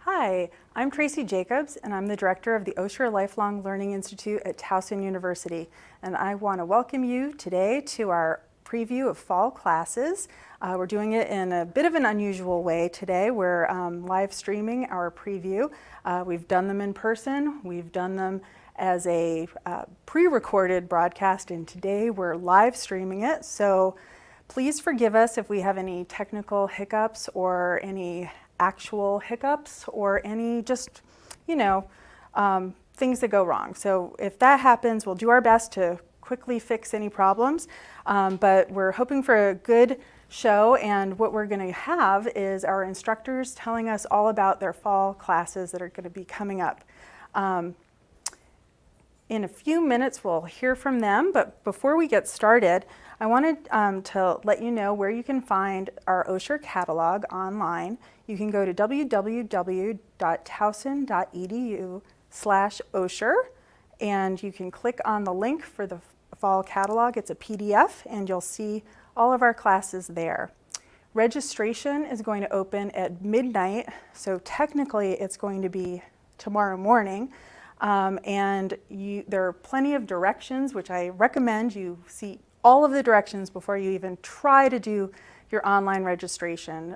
Hi, I'm Tracy Jacobs, and I'm the director of the Osher Lifelong Learning Institute at Towson University. And I want to welcome you today to our preview of fall classes. We're doing it in a bit of an unusual way today. We're live streaming our preview. We've done them in person. We've done them as a pre-recorded broadcast, and today we're live streaming it. So please forgive us if we have any technical hiccups or any actual hiccups or any just, things that go wrong. So if that happens, we'll do our best to quickly fix any problems. But we're hoping for a good show, and what we're going to have is our instructors telling us all about their fall classes that are going to be coming up. In a few minutes, we'll hear from them, but before we get started, I wanted to let you know where you can find our Osher catalog online. You can go to www.towson.edu/Osher, and you can click on the link for the fall catalog. It's a PDF, and you'll see all of our classes there. Registration is going to open at midnight, so technically it's going to be tomorrow morning. And there are plenty of directions, which I recommend you see all of the directions before you even try to do your online registration.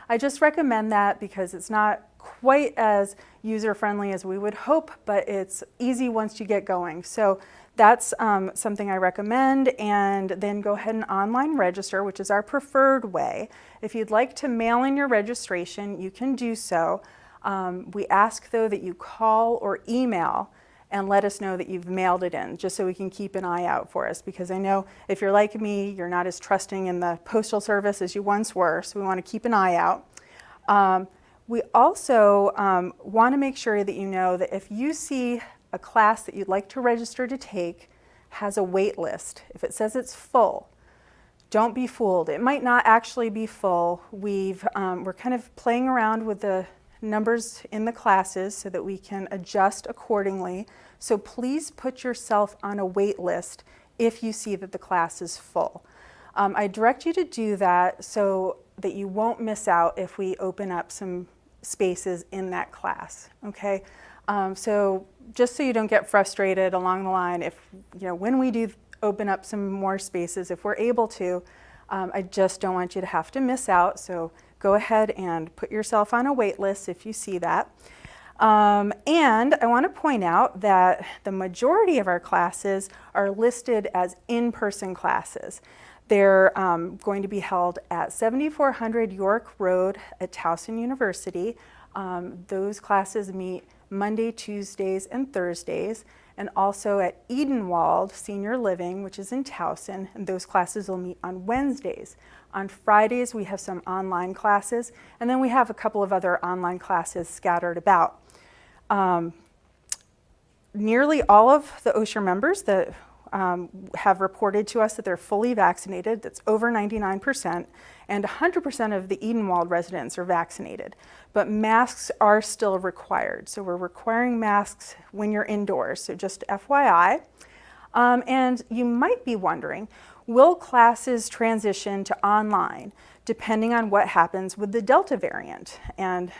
I just recommend that because it's not quite as user-friendly as we would hope, but it's easy once you get going. So that's something I recommend, and then go ahead and online register, which is our preferred way. If you'd like to mail in your registration, you can do so. We ask, though, that you call or email and let us know that you've mailed it in, just so we can keep an eye out for us, because I know if you're like me, you're not as trusting in the postal service as you once were, so we want to keep an eye out. We also want to make sure that you know that if you see a class that you'd like to register to take has a wait list, if it says it's full, don't be fooled. It might not actually be full. We're kind of playing around with the numbers in the classes so that we can adjust accordingly. So please put yourself on a wait list if you see that the class is full. I direct you to do that so that you won't miss out if we open up some spaces in that class, okay? So just so you don't get frustrated along the line, if when we do open up some more spaces, if we're able to, I just don't want you to have to miss out. So go ahead and put yourself on a wait list if you see that. And I want to point out that the majority of our classes are listed as in-person classes. They're going to be held at 7400 York Road at Towson University. Those classes meet Monday, Tuesdays, and Thursdays, and also at Edenwald Senior Living, which is in Towson, and those classes will meet on Wednesdays. On Fridays, we have some online classes, and then we have a couple of other online classes scattered about. Nearly all of the Osher members that have reported to us that they're fully vaccinated. That's over 99%, and 100% of the Edenwald residents are vaccinated. But masks are still required, so we're requiring masks when you're indoors, so just FYI. And you might be wondering, will classes transition to online depending on what happens with the Delta variant? And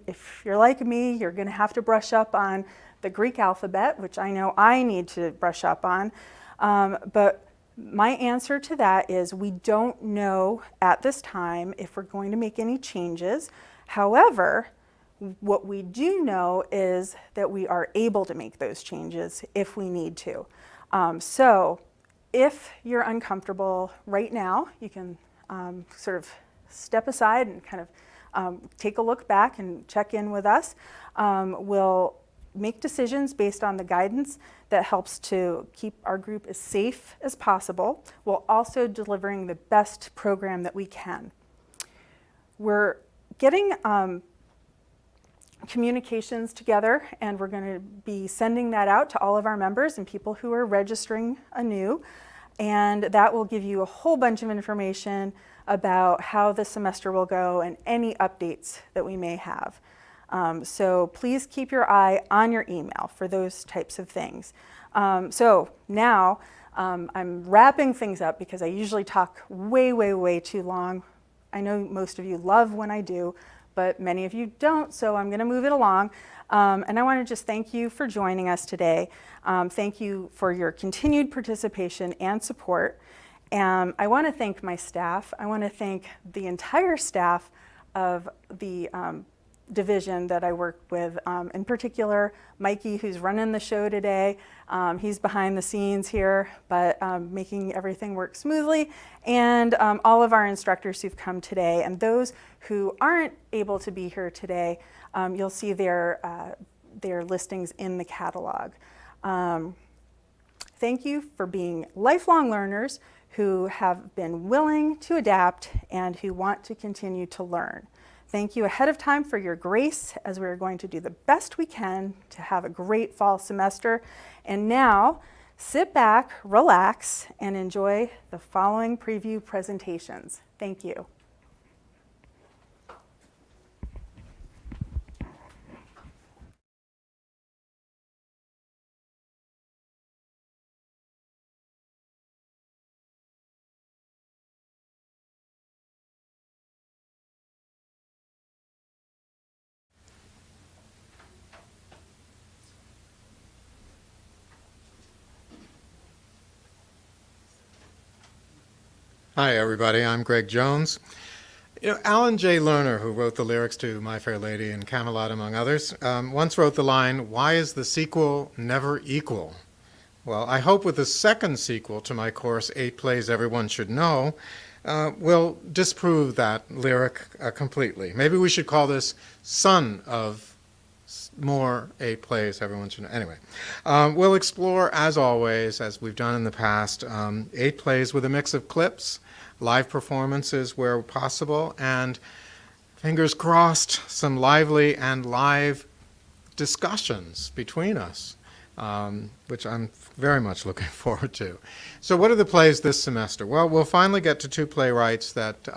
if you're like me, you're going to have to brush up on the Greek alphabet, which I know I need to brush up on. But my answer to that is we don't know at this time if we're going to make any changes. However, what we do know is that we are able to make those changes if we need to. So if you're uncomfortable right now, you can sort of step aside and kind of take a look back and check in with us. We'll make decisions based on the guidance that helps to keep our group as safe as possible, while also delivering the best program that we can. We're getting communications together, and we're going to be sending that out to all of our members and people who are registering anew, and that will give you a whole bunch of information about how the semester will go and any updates that we may have. So please keep your eye on your email for those types of things. So now I'm wrapping things up because I usually talk way too long. I know most of you love when I do, but many of you don't, so I'm going to move it along. And I want to just thank you for joining us today. Thank you for your continued participation and support. And I want to thank my staff. I want to thank the entire staff of the division that I work with, in particular Mikey, who's running the show today. He's behind the scenes here, but making everything work smoothly, and all of our instructors who've come today. And those who aren't able to be here today, you'll see their listings in the catalog. Thank you for being lifelong learners who have been willing to adapt and who want to continue to learn. Thank you ahead of time for your grace, as we're going to do the best we can to have a great fall semester. And now, sit back, relax, and enjoy the following preview presentations. Thank you. Hi, everybody. I'm Greg Jones. Alan J. Lerner, who wrote the lyrics to My Fair Lady and Camelot, among others, once wrote the line, "Why is the sequel never equal?" Well, I hope with the second sequel to my course, 8 Plays Everyone Should Know, we'll disprove that lyric completely. Maybe we should call this Son of More 8 Plays Everyone Should Know. Anyway, we'll explore, as always, as we've done in the past, 8 plays with a mix of clips, live performances where possible, and fingers crossed, some lively and live discussions between us, which I'm very much looking forward to. So what are the plays this semester? Well, we'll finally get to 2 playwrights that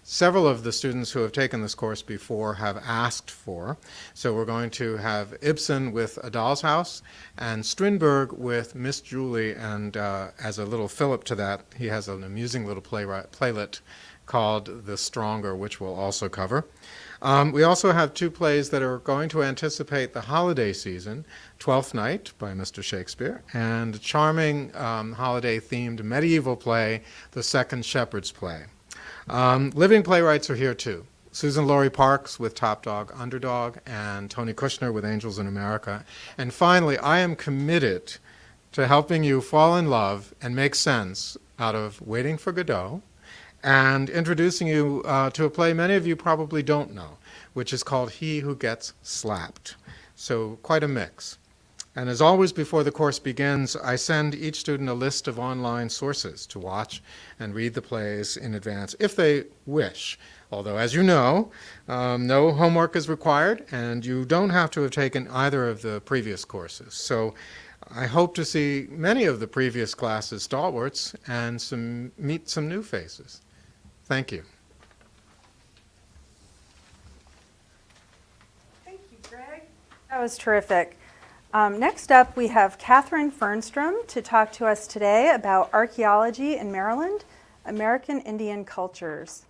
several of the students who have taken this course before have asked for. So we're going to have Ibsen with A Doll's House and Strindberg with Miss Julie, and as a little fillip to that, he has an amusing little playlet called The Stronger, which we'll also cover. We also have 2 plays that are going to anticipate the holiday season, Twelfth Night by Mr. Shakespeare, and a charming holiday-themed medieval play, The Second Shepherd's Play. Living playwrights are here too. Susan Laurie Parks with Top Dog, Underdog, and Tony Kushner with Angels in America. And finally, I am committed to helping you fall in love and make sense out of Waiting for Godot, and introducing you to a play many of you probably don't know, which is called He Who Gets Slapped. So quite a mix. And as always, before the course begins, I send each student a list of online sources to watch and read the plays in advance, if they wish. Although, as you know, no homework is required, and you don't have to have taken either of the previous courses. So I hope to see many of the previous classes' stalwarts and meet some new faces. Thank you. Thank you, Greg. That was terrific. Next up, we have Catherine Fernstrom to talk to us today about archaeology in Maryland, American Indian cultures.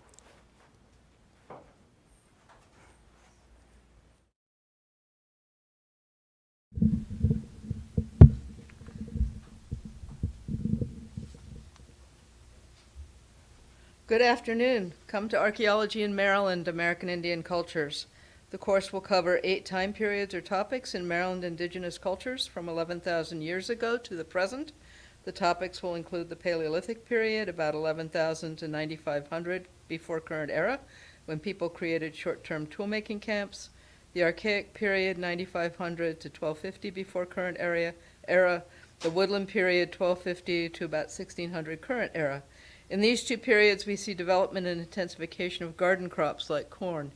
Good afternoon. Come to Archaeology in Maryland, American Indian Cultures. The course will cover 8 time periods or topics in Maryland indigenous cultures from 11,000 years ago to the present. The topics will include the Paleolithic period, about 11,000 to 9,500 before current era, when people created short-term tool-making camps, the Archaic period, 9,500 to 1250 before current era, the Woodland period, 1250 to about 1600 current era. In these 2 periods, we see development and intensification of garden crops like corn.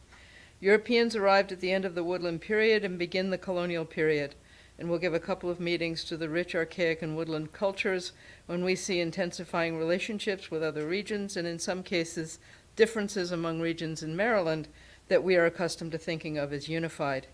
Europeans arrived at the end of the Woodland period and begin the colonial period, and we'll give a couple of meetings to the rich Archaic and Woodland cultures when we see intensifying relationships with other regions, and in some cases, differences among regions in Maryland that we are accustomed to thinking of as unified.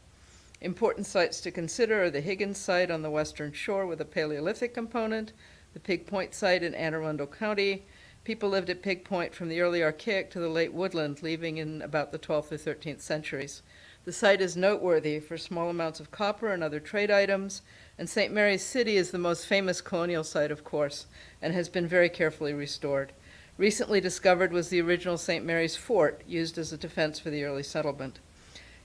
Important sites to consider are the Higgins site on the western shore with a Paleolithic component, the Pig Point site in Anne Arundel County, People lived at Pig Point from the early Archaic to the late Woodland, leaving in about the 12th or 13th centuries. The site is noteworthy for small amounts of copper and other trade items, and St. Mary's City is the most famous colonial site, of course, and has been very carefully restored. Recently discovered was the original St. Mary's Fort, used as a defense for the early settlement.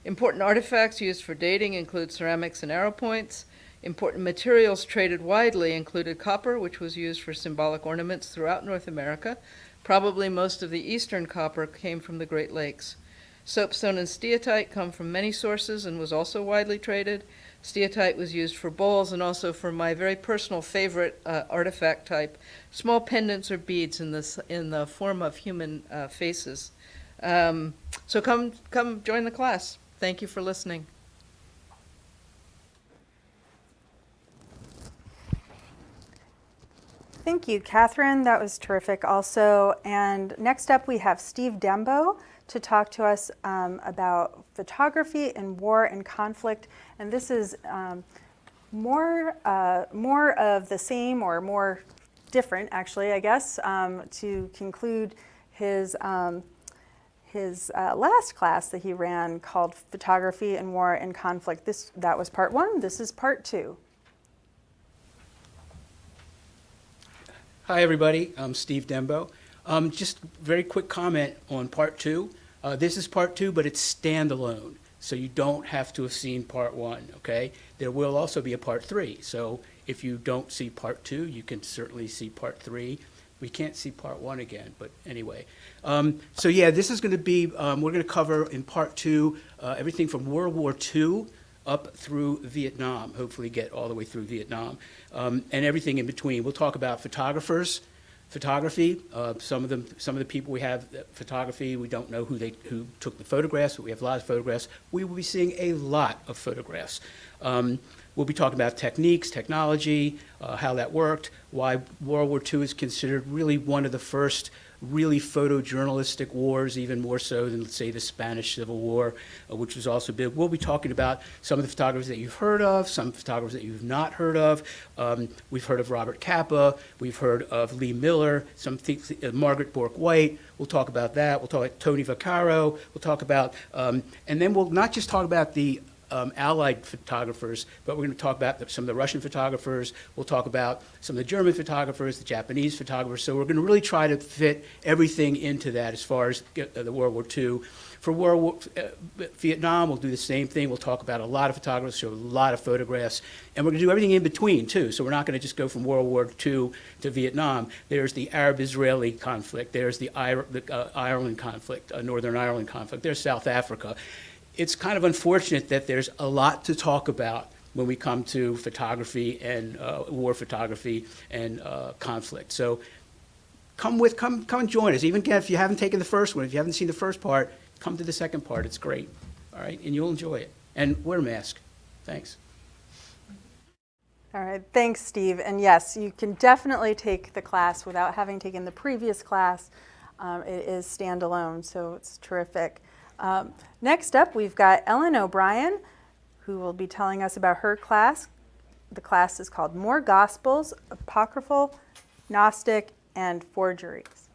Important artifacts used for dating include ceramics and arrow points. Important materials traded widely included copper, which was used for symbolic ornaments throughout North America. Probably most of the eastern copper came from the Great Lakes. Soapstone and steatite come from many sources and was also widely traded. Steatite was used for bowls and also for my very personal favorite artifact type, small pendants or beads in the form of human faces. So come join the class. Thank you for listening. Thank you, Catherine. That was terrific also. And next up, we have Steve Dembo to talk to us about photography in war and conflict. And this is more of the same, or more different, actually, I guess, to conclude his last class that he ran called Photography in War and Conflict. That was part 1. This is part 2. Hi, everybody. I'm Steve Dembo. Just very quick comment on part 2. This is part 2, but it's standalone, so you don't have to have seen part 1, okay? There will also be a part 3, so if you don't see part 2, you can certainly see part 3. We can't see part 1 again, but anyway. So yeah, this is going to be, we're going to cover in part 2 everything from World War II up through Vietnam, hopefully get all the way through Vietnam, and everything in between. We'll talk about photography. Some of the people we have photography, we don't know who took the photographs, but we have a lot of photographs. We will be seeing a lot of photographs. We'll be talking about techniques, technology, how that worked, why World War II is considered really one of the first really photojournalistic wars, even more so than, let's say, the Spanish Civil War, which was also big. We'll be talking about some of the photographers that you've heard of, some photographers that you've not heard of. We've heard of Robert Capa. We've heard of Lee Miller, Margaret Bourke-White. We'll talk about that. We'll talk about Tony Vaccaro. We'll talk about, and then we'll not just talk about the Allied photographers, but we're going to talk about some of the Russian photographers. We'll talk about some of the German photographers, the Japanese photographers. So we're going to really try to fit everything into that as far as the World War II. For Vietnam, we'll do the same thing. We'll talk about a lot of photographers, show a lot of photographs, and we're going to do everything in between, too. So we're not going to just go from World War II to Vietnam. There's the Arab-Israeli conflict. There's the Ireland conflict, Northern Ireland conflict. There's South Africa. It's kind of unfortunate that there's a lot to talk about when we come to photography and war photography and conflict. So come and join us. Even if you haven't taken the first one, if you haven't seen the first part, come to the second part. It's great, all right? And you'll enjoy it. And wear a mask. Thanks. All right, thanks, Steve. And yes, you can definitely take the class without having taken the previous class. It is standalone, so it's terrific. Next up, we've got Ellen O'Brien, who will be telling us about her class. The class is called More Gospels, Apocryphal, Gnostic, and Forgeries.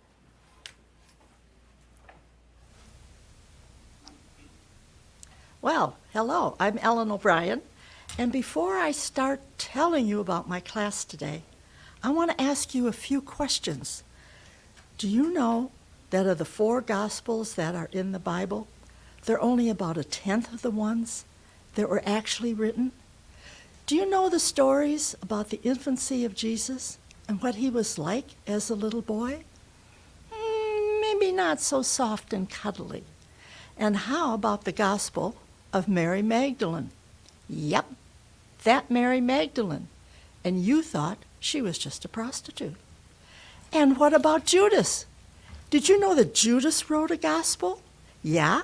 Well, hello, I'm Ellen O'Brien, and before I start telling you about my class today, I want to ask you a few questions. Do you know that of the 4 Gospels that are in the Bible, they're only about 1/10 of the ones that were actually written? Do you know the stories about the infancy of Jesus and what he was like as a little boy? Maybe not so soft and cuddly. And how about the Gospel of Mary Magdalene? Yep, that Mary Magdalene. And you thought she was just a prostitute. And what about Judas? Did you know that Judas wrote a gospel? Yeah,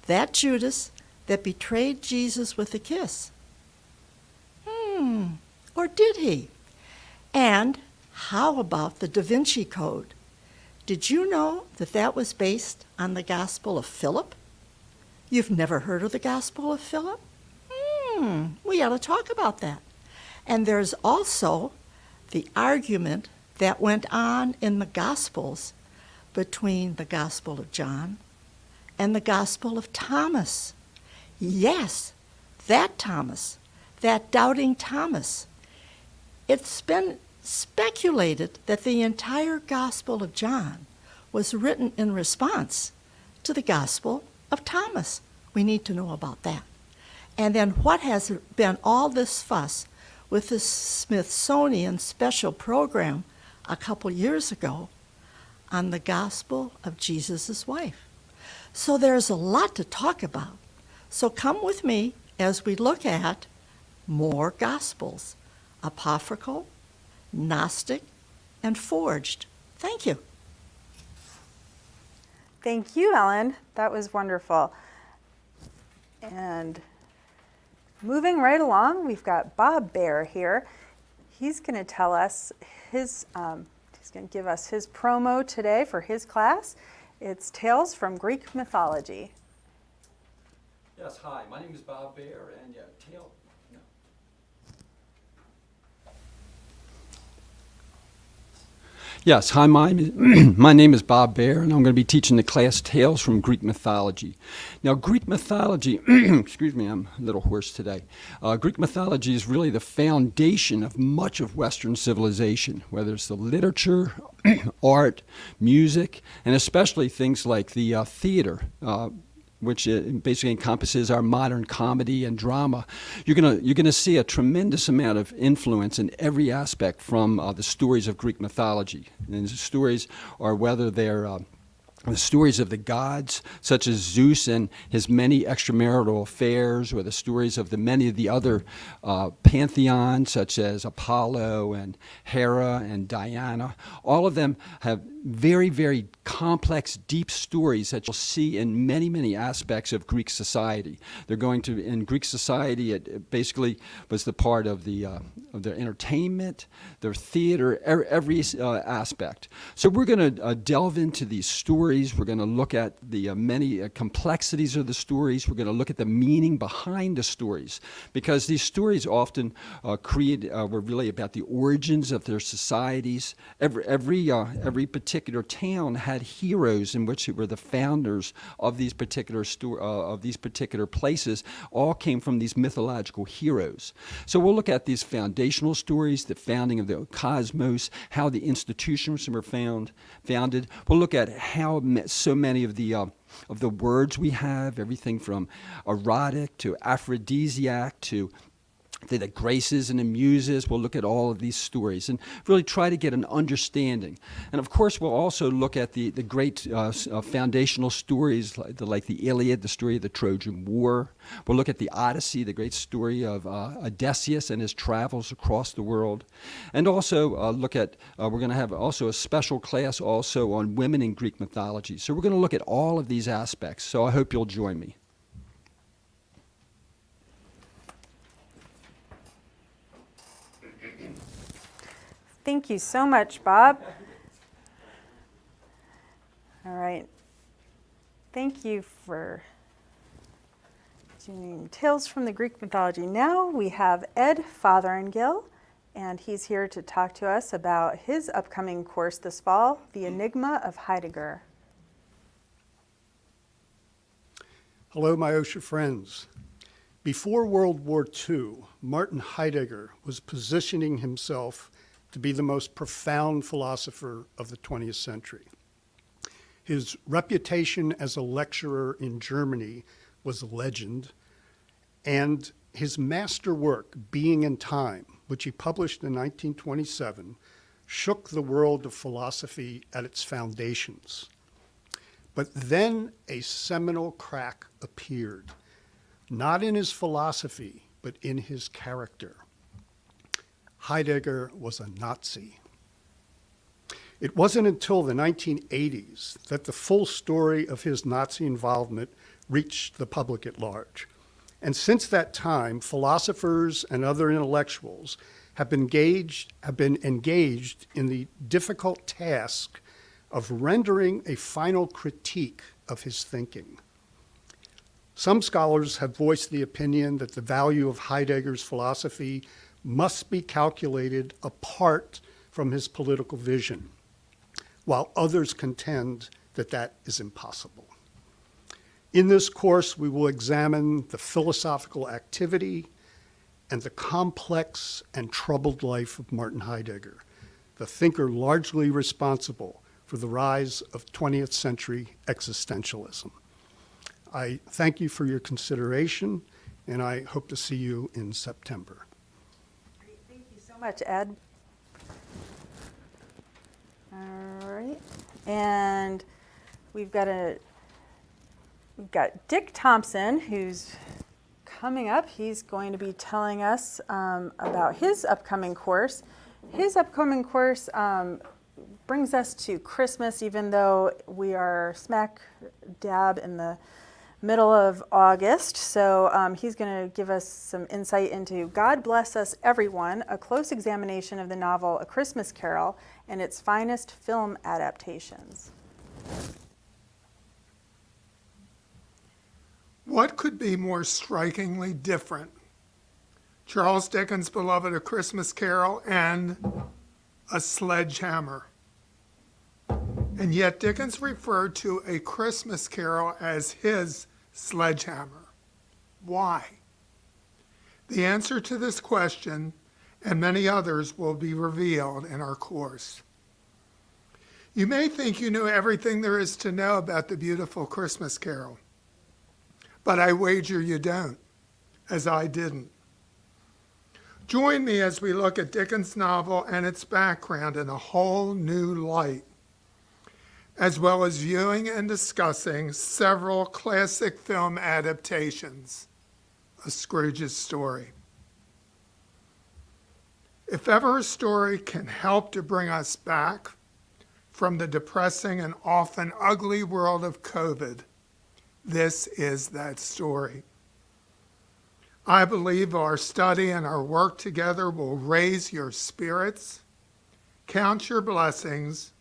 that Judas that betrayed Jesus with a kiss. Or did he? And how about the Da Vinci Code? Did you know that that was based on the Gospel of Philip? You've never heard of the Gospel of Philip? We ought to talk about that. And there's also the argument that went on in the Gospels between the Gospel of John and the Gospel of Thomas. Yes, that Thomas, that doubting Thomas. It's been speculated that the entire Gospel of John was written in response to the Gospel of Thomas. We need to know about that. And then what has been all this fuss with the Smithsonian special program a couple years ago on the Gospel of Jesus' wife. So there's a lot to talk about. So come with me as we look at more Gospels, apocryphal, Gnostic, and forged. Thank you. Thank you, Ellen. That was wonderful. And moving right along, we've got Bob Bear here. He's going to tell us he's going to give us his promo today for his class. It's Tales from Greek Mythology. Yes, hi, my name is Bob Bear, and Yes, hi, my name is Bob Bear, and I'm going to be teaching the class Tales from Greek Mythology. Now, Greek mythology, excuse me, I'm a little hoarse today. Greek mythology is really the foundation of much of Western civilization, whether it's the literature, art, music, and especially things like the theater, which basically encompasses our modern comedy and drama. You're gonna see a tremendous amount of influence in every aspect from the stories of Greek mythology. And the stories are whether they're the stories of the gods, such as Zeus and his many extramarital affairs, or the stories of the many of the other pantheons, such as Apollo and Hera and Diana. All of them have very, very complex, deep stories that you'll see in many, many aspects of Greek society. They're going to, in Greek society, it basically was the part of their entertainment, their theater, every aspect. So we're going to delve into these stories. We're going to look at the many complexities of the stories. We're going to look at the meaning behind the stories, because these stories often were really about the origins of their societies. Every particular town had heroes in which were the founders of these particular places. All came from these mythological heroes. So we'll look at these foundational stories, the founding of the cosmos, how the institutions were founded. We'll look at how so many of the words we have, everything from erotic to aphrodisiac to the graces and the muses. We'll look at all of these stories and really try to get an understanding. And of course, we'll also look at the great foundational stories like the Iliad, the story of the Trojan War. We'll look at the Odyssey, the great story of Odysseus and his travels across the world. And also look at, we're going to have also a special class also on women in Greek mythology. So we're going to look at all of these aspects. So I hope you'll join me. Thank you so much, Bob. All right. Thank you for doing Tales from the Greek Mythology. Now we have Ed Fotheringill, and he's here to talk to us about his upcoming course this fall, The Enigma of Heidegger. Hello, my Osher friends. Before World War II, Martin Heidegger was positioning himself to be the most profound philosopher of the 20th century. His reputation as a lecturer in Germany was a legend, and his masterwork, Being and Time, which he published in 1927, shook the world of philosophy at its foundations. But then a seminal crack appeared, not in his philosophy, but in his character. Heidegger was a Nazi. It wasn't until the 1980s that the full story of his Nazi involvement reached the public at large. And since that time, philosophers and other intellectuals have been engaged in the difficult task of rendering a final critique of his thinking. Some scholars have voiced the opinion that the value of Heidegger's philosophy must be calculated apart from his political vision. while others contend that that is impossible. In this course, we will examine the philosophical activity and the complex and troubled life of Martin Heidegger, the thinker largely responsible for the rise of 20th century existentialism. I thank you for your consideration, and I hope to see you in September. Great, thank you so much, Ed. All right, and we've got Dick Thompson, who's coming up. He's going to be telling us about his upcoming course. His upcoming course brings us to Christmas, even though we are smack dab in the middle of August. So he's going to give us some insight into God Bless Us Everyone, a close examination of the novel A Christmas Carol and its finest film adaptations. What could be more strikingly different? Charles Dickens' beloved A Christmas Carol and a sledgehammer. And yet Dickens referred to A Christmas Carol as his sledgehammer. Why? The answer to this question and many others will be revealed in our course. You may think you know everything there is to know about the beautiful Christmas Carol, but I wager you don't, as I didn't. Join me as we look at Dickens' novel and its background in a whole new light, as well as viewing and discussing several classic film adaptations of Scrooge's story. If ever a story can help to bring us back from the depressing and often ugly world of COVID, this is that story. I believe our study and our work together will raise your spirits, count your blessings,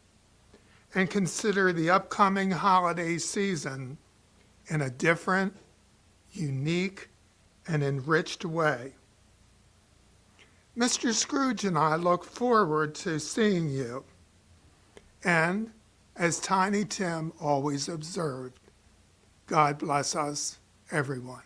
and consider the upcoming holiday season in a different, unique, and enriched way. Mr. Scrooge and I look forward to seeing you. And, as Tiny Tim always observed, God bless us, everyone.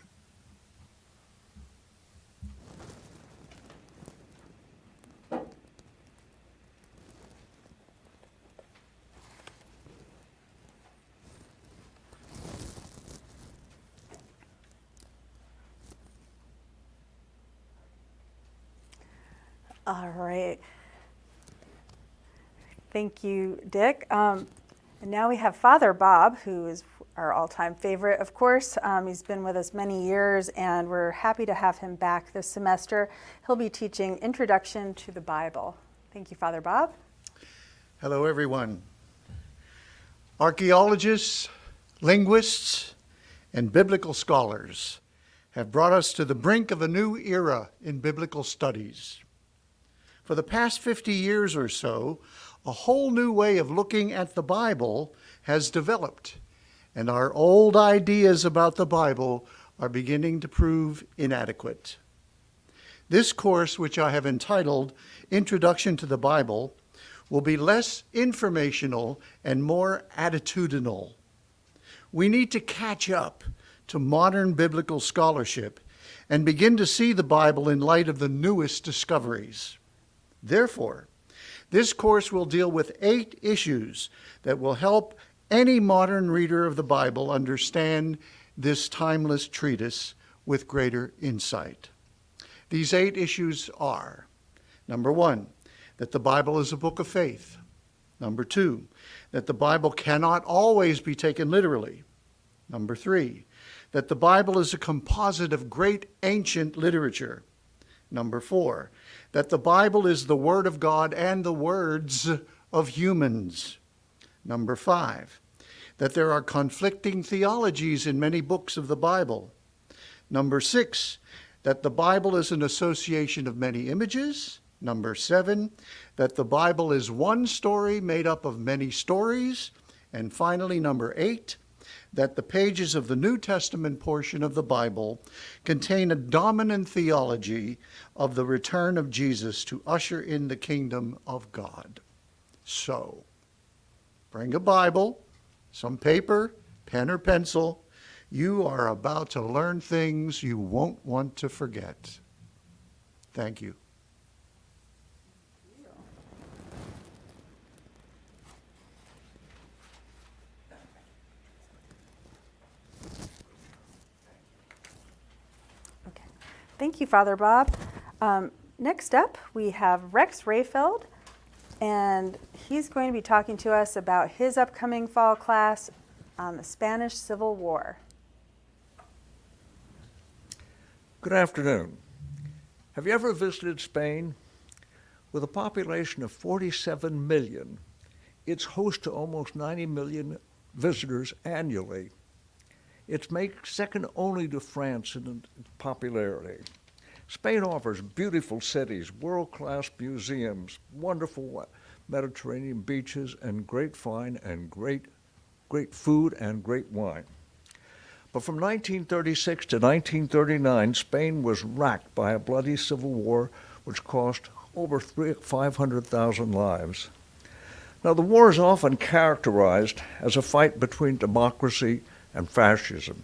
All right. Thank you, Dick. And now we have Father Bob, who is our all-time favorite, of course. He's been with us many years, and we're happy to have him back this semester. He'll be teaching Introduction to the Bible. Thank you, Father Bob. Hello, everyone. Archaeologists, linguists, and biblical scholars have brought us to the brink of a new era in biblical studies. For the past 50 years or so, a whole new way of looking at the Bible has developed, and our old ideas about the Bible are beginning to prove inadequate. This course, which I have entitled Introduction to the Bible, will be less informational and more attitudinal. We need to catch up to modern biblical scholarship and begin to see the Bible in light of the newest discoveries. Therefore, this course will deal with 8 issues that will help any modern reader of the Bible understand this timeless treatise with greater insight. These 8 issues are: number 1, that the Bible is a book of faith. Number 2, that the Bible cannot always be taken literally. Number 3, that the Bible is a composite of great ancient literature. Number 4, that the Bible is the Word of God and the words of humans. Number 5, that there are conflicting theologies in many books of the Bible. Number 6, that the Bible is an association of many images. Number 7, that the Bible is one story made up of many stories. And finally, number 8, that the pages of the New Testament portion of the Bible contain a dominant theology of the return of Jesus to usher in the kingdom of God. So, Bring a Bible, some paper, pen or pencil. You are about to learn things you won't want to forget. Thank you. Okay. Thank you, Father Bob. Next up, we have Rex Rayfeld, and he's going to be talking to us about his upcoming fall class on the Spanish Civil War. Good afternoon. Have you ever visited Spain? With a population of 47 million, it's host to almost 90 million visitors annually. It's second only to France in popularity. Spain offers beautiful cities, world-class museums, wonderful Mediterranean beaches, and great fine and great food and great wine. But from 1936 to 1939, Spain was racked by a bloody civil war which cost over 500,000 lives. Now, the war is often characterized as a fight between democracy and fascism.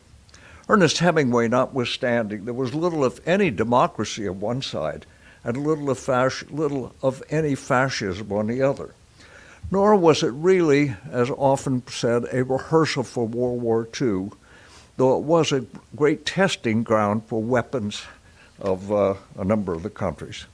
Ernest Hemingway notwithstanding, there was little of any democracy on one side and little of any fascism on the other. Nor was it really, as often said, a rehearsal for World War II, though it was a great testing ground for weapons of a number of the countries.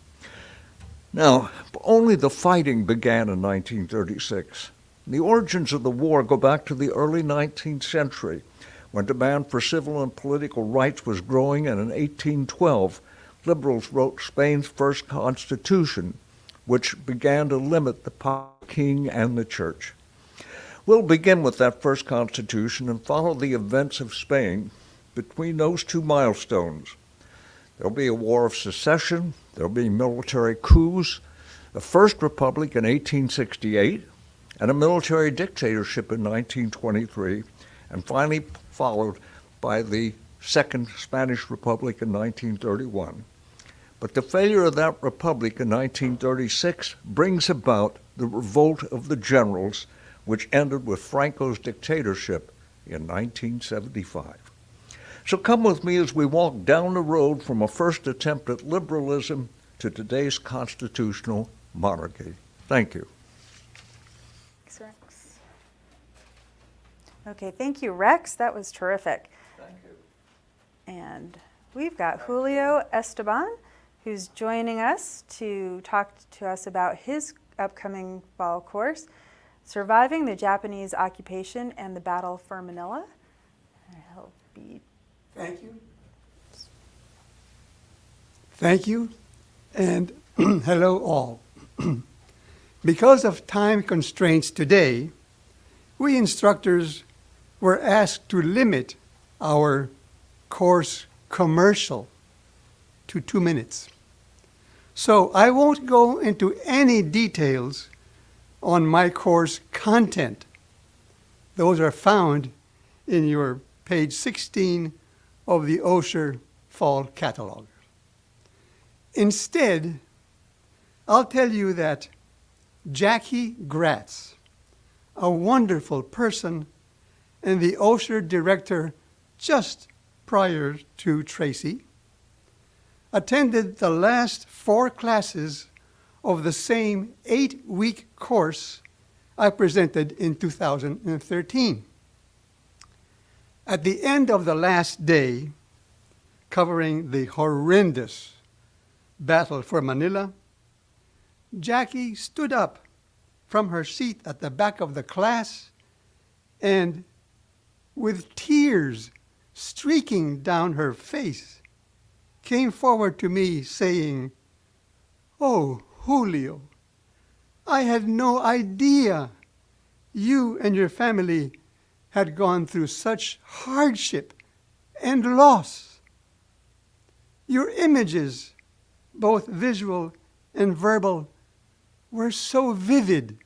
Now, only the fighting began in 1936. The origins of the war go back to the early 19th century, when demand for civil and political rights was growing, and in 1812, liberals wrote Spain's first constitution, which began to limit the power of the king and the church. We'll begin with that first constitution and follow the events of Spain between those two milestones. There'll be a war of secession, there'll be military coups, the First Republic in 1868, and a military dictatorship in 1923, and finally followed by the Second Spanish Republic in 1931. But the failure of that republic in 1936 brings about the revolt of the generals, which ended with Franco's dictatorship in 1975. So come with me as we walk down the road from a first attempt at liberalism to today's constitutional monarchy. Thank you. Thanks, Rex. Okay, thank you, Rex. That was terrific. Thank you. And we've got Julio Esteban, who's joining us to talk to us about his upcoming fall course, Surviving the Japanese Occupation and the Battle for Manila. He'll be... Thank you. Thank you, and hello all. Because of time constraints today, we instructors were asked to limit our course commercial to 2 minutes. So I won't go into any details on my course content. Those are found in your page 16 of the Osher Fall Catalog. Instead, I'll tell you that Jackie Gratz, a wonderful person and the Osher director just prior to Tracy, attended the last 4 classes of the same 8-week course I presented in 2013. At the end of the last day, covering the horrendous battle for Manila, Jackie stood up from her seat at the back of the class and, with tears streaking down her face, came forward to me saying, "Oh, Julio, I had no idea you and your family had gone through such hardship and loss. Your images, both visual and verbal, were so vivid."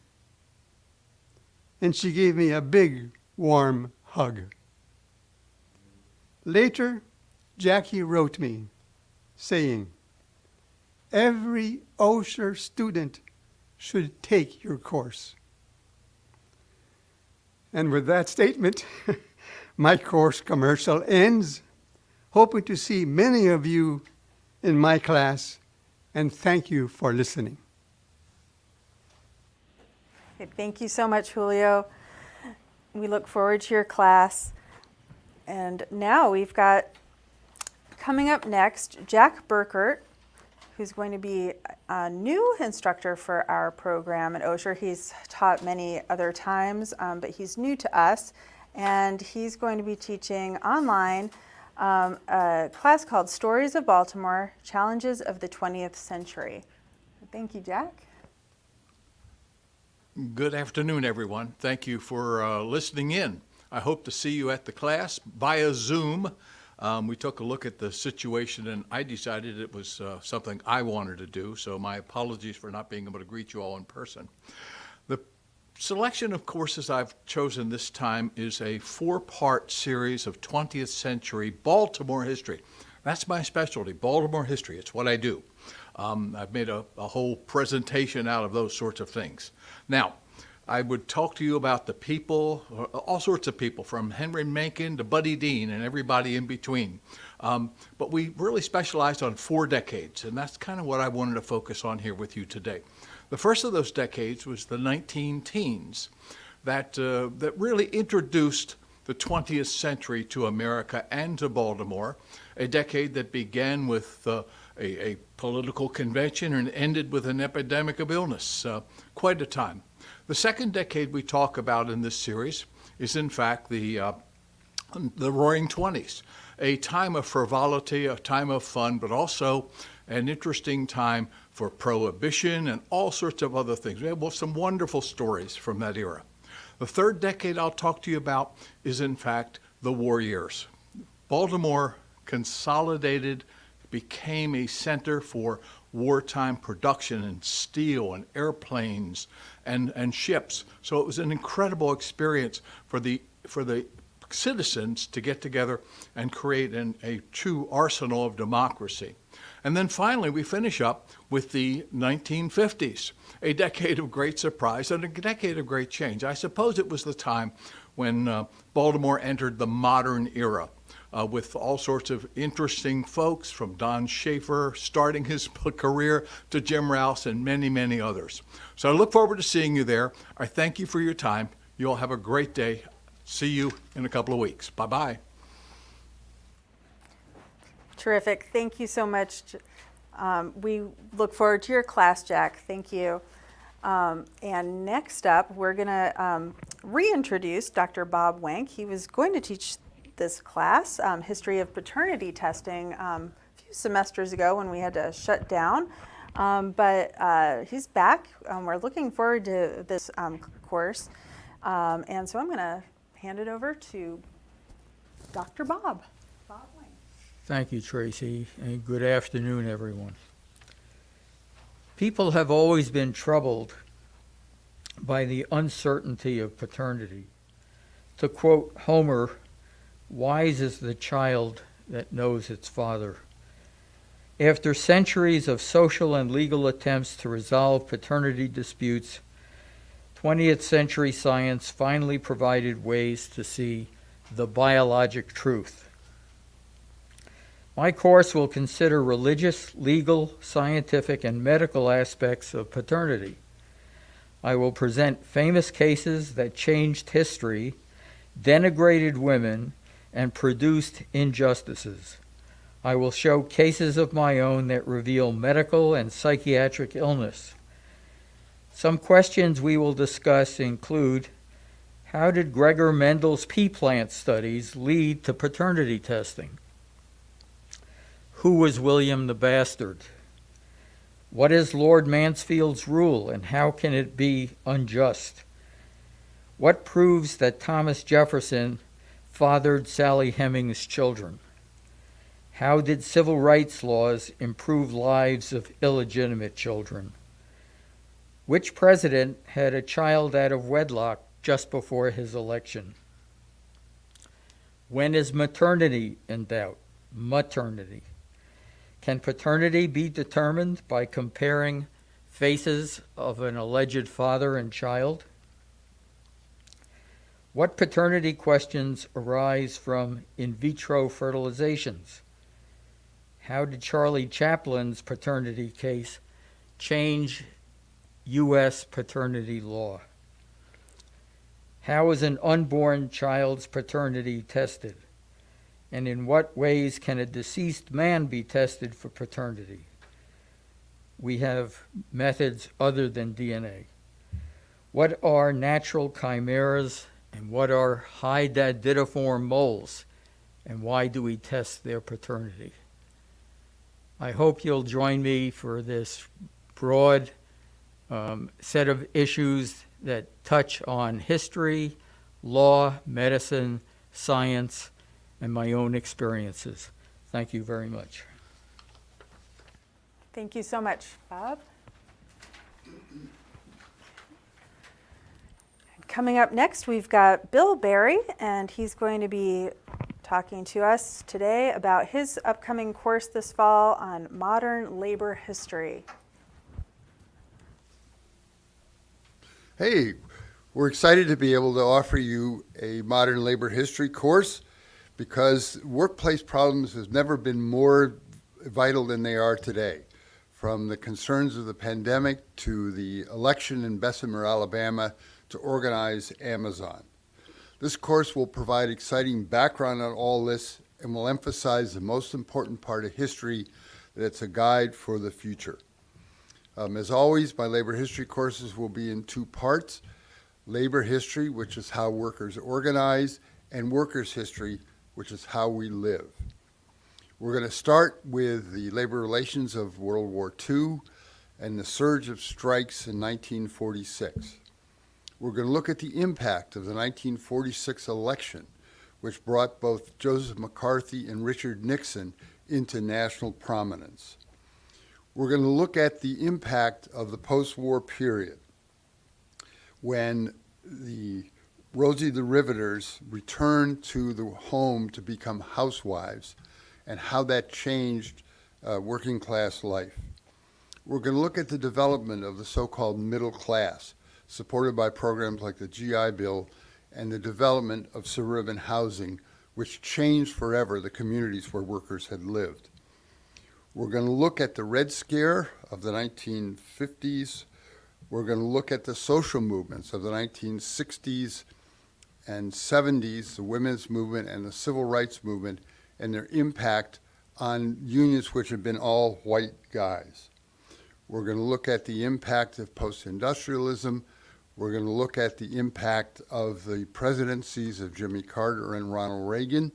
And she gave me a big, warm hug. Later, Jackie wrote me saying, "Every Osher student should take your course." And with that statement, my course commercial ends. Hoping to see many of you in my class, and thank you for listening. Okay, thank you so much, Julio. We look forward to your class. And now we've got, coming up next, Jack Berkert, who's going to be a new instructor for our program at Osher. He's taught many other times, but he's new to us. And he's going to be teaching online a class called Stories of Baltimore, Challenges of the 20th Century. Thank you, Jack. Good afternoon, everyone. Thank you for listening in. I hope to see you at the class via Zoom. We took a look at the situation, and I decided it was something I wanted to do, so my apologies for not being able to greet you all in person. The selection of courses I've chosen this time is a 4-part series of 20th century Baltimore history. That's my specialty, Baltimore history. It's what I do. I've made a whole presentation out of those sorts of things. Now, I would talk to you about the people, all sorts of people, from Henry Mencken to Buddy Dean and everybody in between. But we really specialized on 4 decades, and that's kind of what I wanted to focus on here with you today. The first of those decades was the 19-teens that really introduced the 20th century to America and to Baltimore, a decade that began with a political convention and ended with an epidemic of illness. Quite a time. The second decade we talk about in this series is, in fact, the Roaring Twenties, a time of frivolity, a time of fun, but also an interesting time for prohibition and all sorts of other things. We have some wonderful stories from that era. The third decade I'll talk to you about is, in fact, the war years. Baltimore consolidated, became a center for wartime production in steel and airplanes and ships. So it was an incredible experience for the citizens to get together and create a true arsenal of democracy. And then finally, we finish up with the 1950s, a decade of great surprise and a decade of great change. I suppose it was the time when Baltimore entered the modern era, with all sorts of interesting folks, from Don Schaefer starting his career to Jim Rouse and many, many others. So I look forward to seeing you there. I thank you for your time. You all have a great day. See you in a couple of weeks. Bye-bye. Terrific. Thank you so much. We look forward to your class, Jack. Thank you. And next up, we're going to reintroduce Dr. Bob Wank. He was going to teach this class, History of Paternity Testing, a few semesters ago when we had to shut down. But he's back. We're looking forward to this course. And so I'm going to hand it over to Dr. Bob. Bob Wank. Thank you, Tracy, and good afternoon, everyone. People have always been troubled by the uncertainty of paternity. To quote Homer, "Wise is the child that knows its father." After centuries of social and legal attempts to resolve paternity disputes, 20th century science finally provided ways to see the biologic truth. My course will consider religious, legal, scientific, and medical aspects of paternity. I will present famous cases that changed history, denigrated women, and produced injustices. I will show cases of my own that reveal medical and psychiatric illness. Some questions we will discuss include: how did Gregor Mendel's pea plant studies lead to paternity testing? Who was William the Bastard? What is Lord Mansfield's rule, and how can it be unjust? What proves that Thomas Jefferson fathered Sally Hemings' children? How did civil rights laws improve lives of illegitimate children? Which president had a child out of wedlock just before his election? When is maternity in doubt? Maternity. Can paternity be determined by comparing faces of an alleged father and child? What paternity questions arise from in vitro fertilizations? How did Charlie Chaplin's paternity case change U.S. paternity law? How is an unborn child's paternity tested? And in what ways can a deceased man be tested for paternity? We have methods other than DNA. What are natural chimeras and what are hydatidiform moles? And why do we test their paternity? I hope you'll join me for this broad set of issues that touch on history, law, medicine, science, and my own experiences. Thank you very much. Thank you so much, Bob. Coming up next, we've got Bill Barry, and he's going to be talking to us today about his upcoming course this fall on modern labor history. Hey, we're excited to be able to offer you a modern labor history course because workplace problems have never been more vital than they are today. From the concerns of the pandemic to the election in Bessemer, Alabama, to organize Amazon. This course will provide exciting background on all this and will emphasize the most important part of history, that it's a guide for the future. As always, my labor history courses will be in two parts: labor history, which is how workers organize, and workers' history, which is how we live. We're going to start with the labor relations of World War II and the surge of strikes in 1946. We're going to look at the impact of the 1946 election, which brought both Joseph McCarthy and Richard Nixon into national prominence. We're going to look at the impact of the post-war period when the Rosie the Riveters returned to the home to become housewives and how that changed working class life. We're going to look at the development of the so-called middle class, supported by programs like the GI Bill and the development of suburban housing, which changed forever the communities where workers had lived. We're going to look at the Red Scare of the 1950s. We're going to look at the social movements of the 1960s and 70s, the women's movement and the civil rights movement, and their impact on unions which have been all white guys. We're going to look at the impact of post-industrialism. We're going to look at the impact of the presidencies of Jimmy Carter and Ronald Reagan.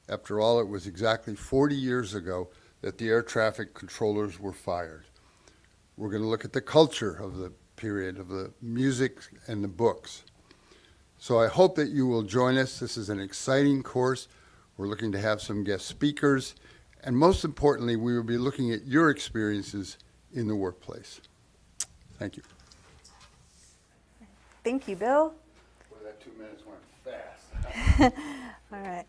After all, it was exactly 40 years ago that the air traffic controllers were fired. We're going to look at the culture of the period, of the music and the books. So I hope that you will join us. This is an exciting course. We're looking to have some guest speakers. And most importantly, we will be looking at your experiences in the workplace. Thank you. Thank you, Bill. Well, that 2 minutes went fast. All right.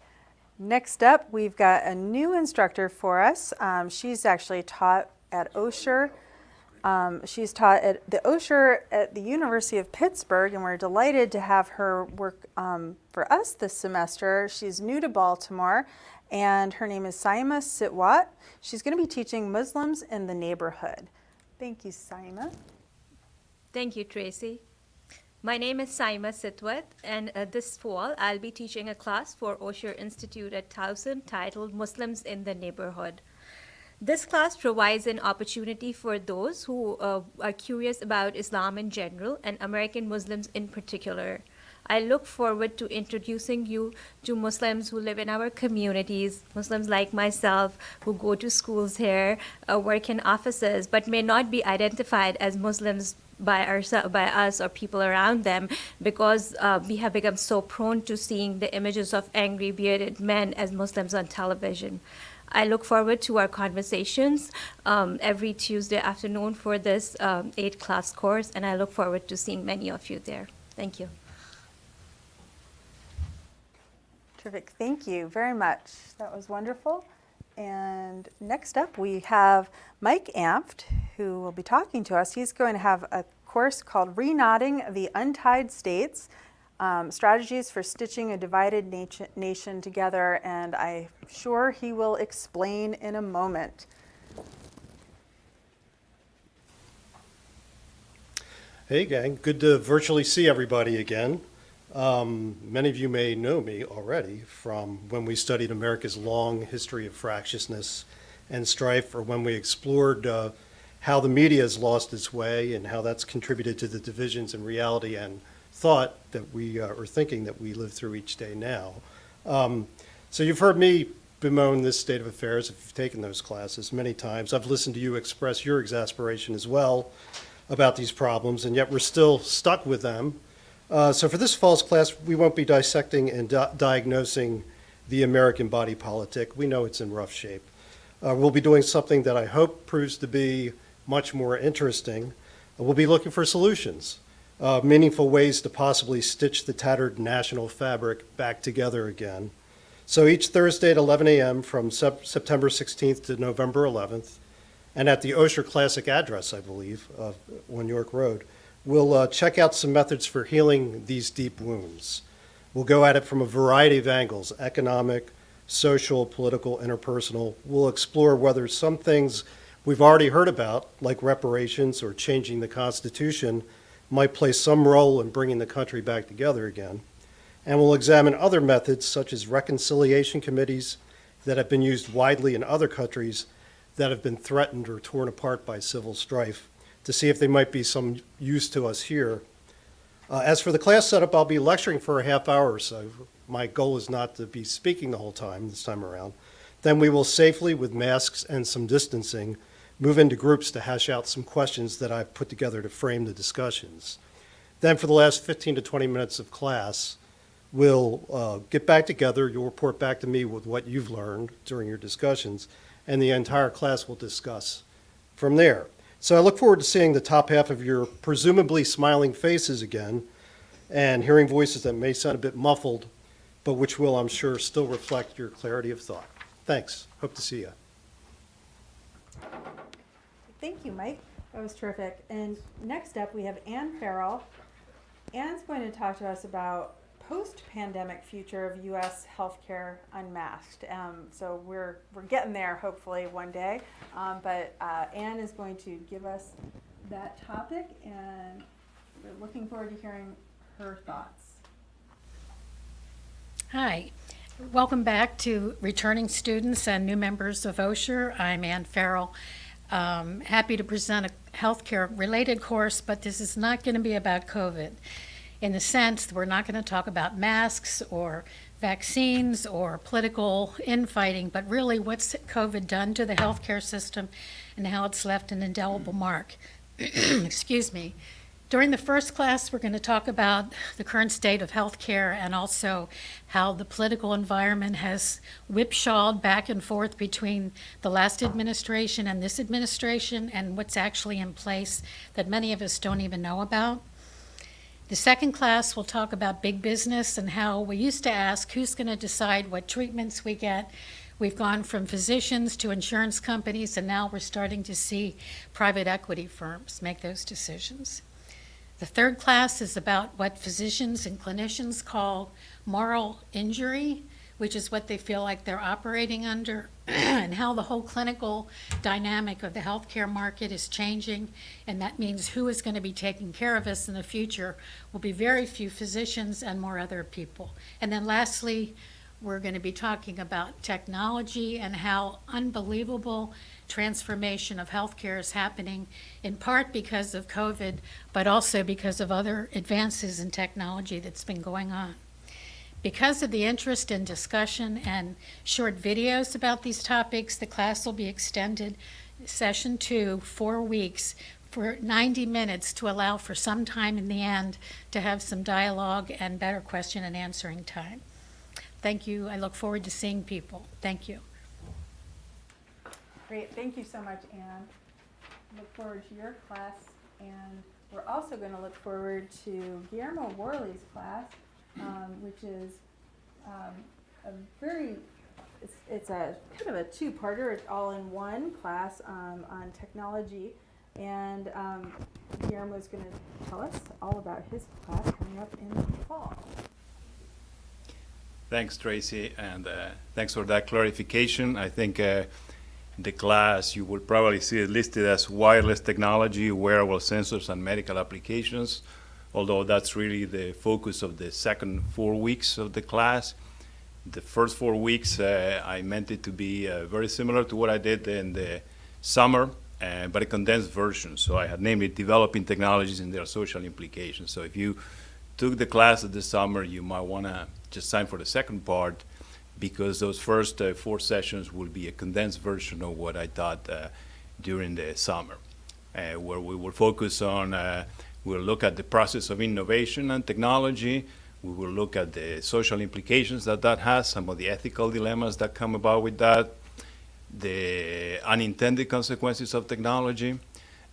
Next up, we've got a new instructor for us. She's actually taught at Osher. She's taught at the Osher at the University of Pittsburgh, and we're delighted to have her work for us this semester. She's new to Baltimore, and her name is Saima Sitwat. She's going to be teaching Muslims in the neighborhood. Thank you, Saima. Thank you, Tracy. My name is Saima Sitwat, and this fall I'll be teaching a class for Osher Institute at Thompson titled Muslims in the Neighborhood. This class provides an opportunity for those who are curious about Islam in general and American Muslims in particular. I look forward to introducing you to Muslims who live in our communities, Muslims like myself who go to schools here, work in offices, but may not be identified as Muslims by us or people around them, because we have become so prone to seeing the images of angry bearded men as Muslims on television. I look forward to our conversations every Tuesday afternoon for this 8-class course, and I look forward to seeing many of you there. Thank you. Terrific. Thank you very much. That was wonderful. And next up, we have Mike Amft, who will be talking to us. He's going to have a course called Reknotting the Untied States. strategies for stitching a divided nation together, and I'm sure he will explain in a moment. Hey gang, good to virtually see everybody again. Many of you may know me already from when we studied America's long history of fractiousness and strife, or when we explored how the media has lost its way and how that's contributed to the divisions in reality and thought that we are thinking that we live through each day now. So you've heard me bemoan this state of affairs if you've taken those classes many times. I've listened to you express your exasperation as well about these problems, and yet we're still stuck with them. So for this fall's class, we won't be dissecting and diagnosing the American body politic. We know it's in rough shape. We'll be doing something that I hope proves to be much more interesting. We'll be looking for solutions, meaningful ways to possibly stitch the tattered national fabric back together again. So each Thursday at 11 a.m. from September 16th to November 11th, and at the Osher Classic address, I believe, on York Road, we'll check out some methods for healing these deep wounds. We'll go at it from a variety of angles: economic, social, political, interpersonal. We'll explore whether some things we've already heard about, like reparations or changing the Constitution, might play some role in bringing the country back together again. And we'll examine other methods, such as reconciliation committees that have been used widely in other countries that have been threatened or torn apart by civil strife, to see if they might be some use to us here. As for the class setup, I'll be lecturing for a half hour or so. My goal is not to be speaking the whole time this time around. Then we will safely, with masks and some distancing, move into groups to hash out some questions that I've put together to frame the discussions. Then for the last 15 to 20 minutes of class, we'll get back together. You'll report back to me with what you've learned during your discussions, and the entire class will discuss from there. So I look forward to seeing the top half of your presumably smiling faces again, and hearing voices that may sound a bit muffled, but which will, I'm sure, still reflect your clarity of thought. Thanks. Hope to see you. Thank you, Mike. That was terrific. And next up, we have Farrell. Anne's going to talk to us about post-pandemic future of U.S. healthcare unmasked. So we're getting there, hopefully, one day. But Anne is going to give us that topic, and we're looking forward to hearing her thoughts. Hi. Welcome back to returning students and new members of Osher. I'm Anne Farrell. Happy to present a healthcare-related course, but this is not going to be about COVID. In the sense that we're not going to talk about masks or vaccines or political infighting, but really what's COVID done to the healthcare system and how it's left an indelible mark. Excuse me. During the first class, we're going to talk about the current state of healthcare and also how the political environment has whipshawed back and forth between the last administration and this administration, and what's actually in place that many of us don't even know about. The second class will talk about big business and how we used to ask who's going to decide what treatments we get. We've gone from physicians to insurance companies, and now we're starting to see private equity firms make those decisions. The third class is about what physicians and clinicians call moral injury, which is what they feel like they're operating under, and how the whole clinical dynamic of the healthcare market is changing, and that means who is going to be taking care of us in the future will be very few physicians and more other people. And then lastly, we're going to be talking about technology and how unbelievable transformation of healthcare is happening, in part because of COVID, but also because of other advances in technology that's been going on. Because of the interest in discussion and short videos about these topics, the class will be extended, session 2, 4 weeks, for 90 minutes to allow for some time in the end to have some dialogue and better question and answering time. Thank you. I look forward to seeing people. Thank you. Great. Thank you so much, Anne. Look forward to your class, and we're also going to look forward to Guillermo Worley's class, which is a very, it's a kind of a two-parter, it's all in one class on technology. And Guillermo is going to tell us all about his class coming up in the fall. Thanks, Tracy, and thanks for that clarification. I think the class, you will probably see it listed as wireless technology, wearable sensors, and medical applications, although that's really the focus of the second 4 weeks of the class. The first 4 weeks, I meant it to be very similar to what I did in the summer, but a condensed version. So I had named it Developing Technologies and Their Social Implications. So if you took the class of the summer, you might want to just sign for the second part, because those first 4 sessions will be a condensed version of what I taught during the summer, where we will focus on, we'll look at the process of innovation and technology. We will look at the social implications that that has, some of the ethical dilemmas that come about with that, the unintended consequences of technology,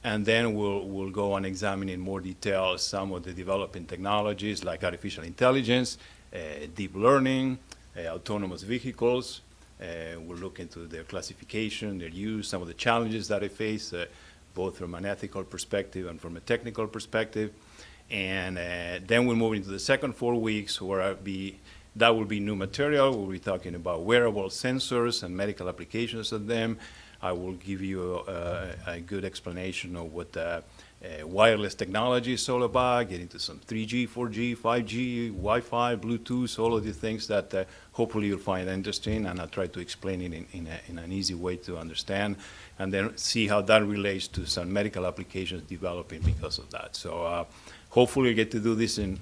and then we'll go on examining in more detail some of the developing technologies like artificial intelligence, deep learning, autonomous vehicles. We'll look into their classification, their use, some of the challenges that they face, both from an ethical perspective and from a technical perspective. And then we'll move into the second 4 weeks where that will be new material. We'll be talking about wearable sensors and medical applications of them. I will give you a good explanation of what wireless technology is all about, get into some 3G, 4G, 5G, Wi-Fi, Bluetooth, all of the things that hopefully you'll find interesting, and I'll try to explain it in an easy way to understand, and then see how that relates to some medical applications developing because of that. So hopefully you get to do this in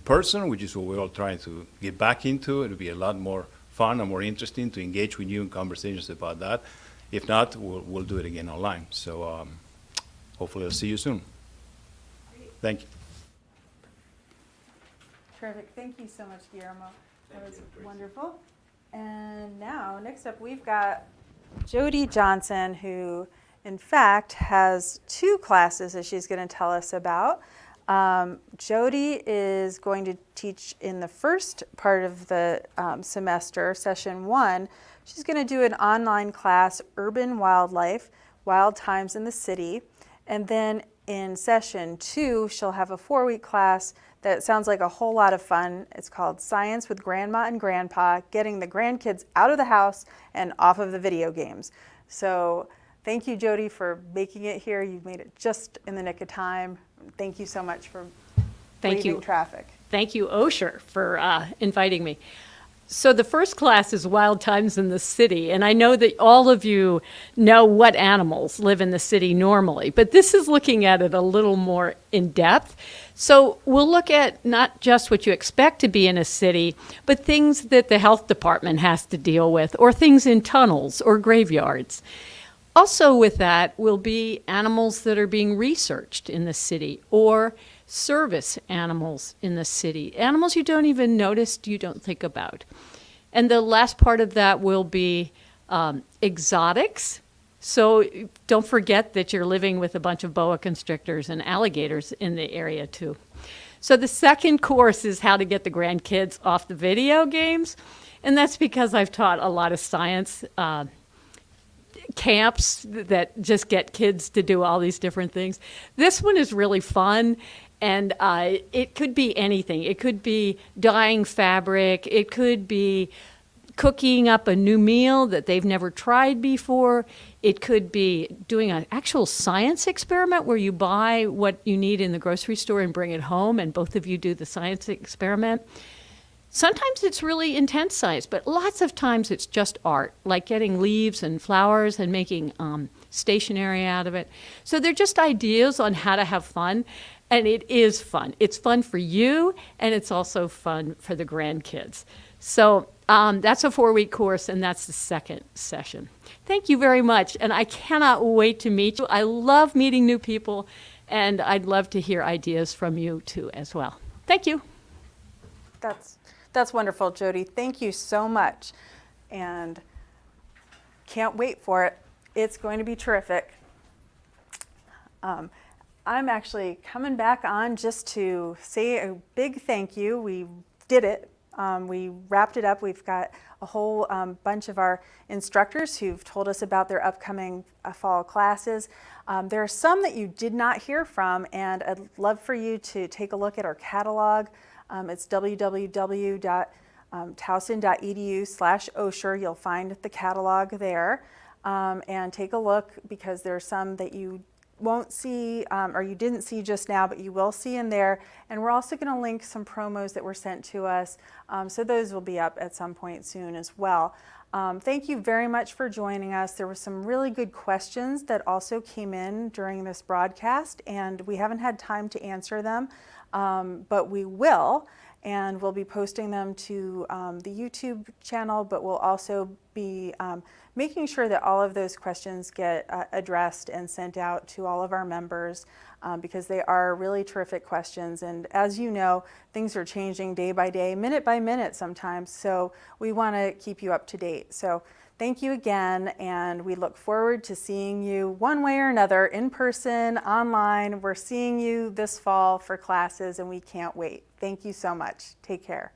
person, which is what we're all trying to get back into. It'll be a lot more fun and more interesting to engage with you in conversations about that. If not, we'll do it again online. So hopefully I'll see you soon. Thank you. Terrific. Thank you so much, Guillermo. That was wonderful. And now, next up, we've got Jody Johnson, who, in fact, has 2 classes that she's going to tell us about. Jody is going to teach in the first part of the semester, session 1. She's going to do an online class, Urban Wildlife, Wild Times in the City. And then in session 2, she'll have a 4-week class that sounds like a whole lot of fun. It's called Science with Grandma and Grandpa, Getting the Grandkids Out of the House and Off of the Video Games. So thank you, Jody, for making it here. You made it just in the nick of time. Thank you so much for braving traffic. Thank you, Osher, for inviting me. So the first class is Wild Times in the City, and I know that all of you know what animals live in the city normally, but this is looking at it a little more in depth. So we'll look at not just what you expect to be in a city, but things that the health department has to deal with, or things in tunnels or graveyards. Also with that will be animals that are being researched in the city, or service animals in the city, animals you don't even notice, you don't think about. And the last part of that will be exotics. So don't forget that you're living with a bunch of boa constrictors and alligators in the area too. So the second course is how to get the grandkids off the video games. And that's because I've taught a lot of science camps that just get kids to do all these different things. This one is really fun. And it could be anything. It could be dyeing fabric. It could be cooking up a new meal that they've never tried before. It could be doing an actual science experiment where you buy what you need in the grocery store and bring it home, and both of you do the science experiment. Sometimes it's really intense science, but lots of times it's just art, like getting leaves and flowers and making stationery out of it. So they're just ideas on how to have fun. And it is fun. It's fun for you, and it's also fun for the grandkids. So that's a 4-week course, and that's the second session. Thank you very much, and I cannot wait to meet you. I love meeting new people, and I'd love to hear ideas from you, too, as well. Thank you. That's wonderful, Jody. Thank you so much, and can't wait for it. It's going to be terrific. I'm actually coming back on just to say a big thank you. We did it. We wrapped it up. We've got a whole bunch of our instructors who've told us about their upcoming fall classes. There are some that you did not hear from, and I'd love for you to take a look at our catalog. It's www.towson.edu/Osher. You'll find the catalog there, and take a look, because there are some that you won't see or you didn't see just now, but you will see in there. And we're also going to link some promos that were sent to us, so those will be up at some point soon as well. Thank you very much for joining us. There were some really good questions that also came in during this broadcast, and we haven't had time to answer them, but we will. And we'll be posting them to the YouTube channel, but we'll also be making sure that all of those questions get addressed and sent out to all of our members, because they are really terrific questions. And as you know, things are changing day by day, minute by minute sometimes, so we want to keep you up to date. So thank you again, and we look forward to seeing you one way or another, in person, online. We're seeing you this fall for classes, and we can't wait. Thank you so much. Take care.